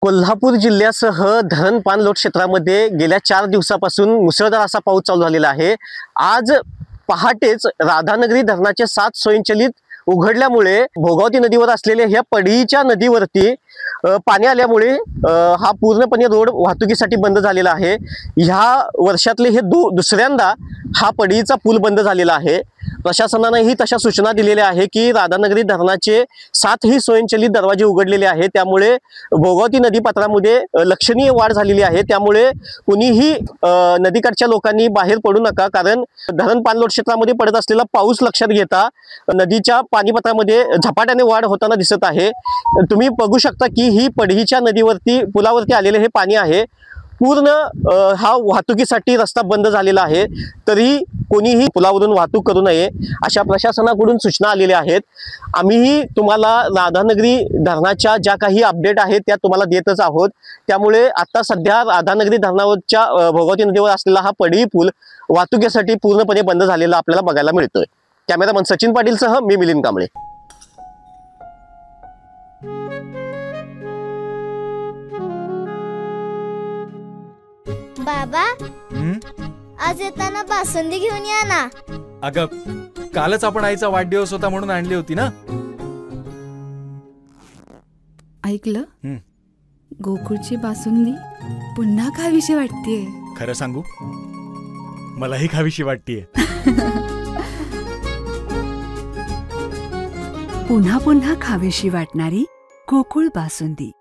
कोल्हापूर जिल्ह्यासह धरण पाणलोट क्षेत्रामध्ये गेल्या 4 दिवसापासून मुसळधार असा पाऊस चालू झालेला आहे। आज पहाटेच राधानगरी धरणाचे 7 स्वयंचलित उघडल्यामुळे भोगावती नदीवर असलेल्या ह्या पडीच्या नदीवरती पाणी आल्यामुळे हा पूर्णपणे रोड वाहतुकीसाठी बंद झालेला आहे। ह्या वर्षातले हे दुसऱ्यांदा हा पडीचा पूल बंद झालेला आहे। प्रशासनानेही तशा सूचना दिलेल्या आहे की राधानगरी धरणाचे 7ही स्वयंचलित दरवाजे उघडलेले आहेत, त्यामुळे भोगावती नदी पात्रामध्ये लक्षणीय वाढ झालेली आहे। त्यामुळे कुणीही नदीकाठच्या लोकांनी बाहेर पडू नका, कारण धरण पाणलोट क्षेत्रामध्ये पडत असलेला पाऊस लक्षात घेता नदीच्या पाणीपात्रामध्ये झपाट्याने वाढ होताना दिसत आहे। तुम्ही बघू शकता की ही पडीच्या नदीवरती पुलावरती आलेले हे पाणी आहे। पूर्ण हा वाहतुकीसाठी रस्ता बंद झालेला आहे, तरी कोणीही पुलावरून वाहतूक करू नये अशा प्रशासनाकडून सूचना आलेल्या आहेत। आम्हीही तुम्हाला राधानगरी धरणाच्या ज्या काही अपडेट आहेत त्या तुम्हाला देतच आहोत। त्यामुळे आता सध्या राधानगरी धरणावरच्या भोगावती नदीवर असलेला हा पडी पूल वाहतुकीसाठी पूर्णपणे बंद झालेला आपल्याला बघायला मिळतोय। कॅमेरामन सचिन पाटीलसह मी मिलिंद कांबळे। बाबा, आज येताना बासुंदी घेऊन या ना। अगं, कालच आपण आईचा वाढदिवस होता म्हणून आणली होती ना। ऐकलं, गोकुळची बासुंदी पुन्हा खावीशी वाटतेय। खरं सांगू, मलाही खावीशी वाटतेय। पुन्हा पुन्हा खावीशी वाटणारी गोकुळ बासुंदी।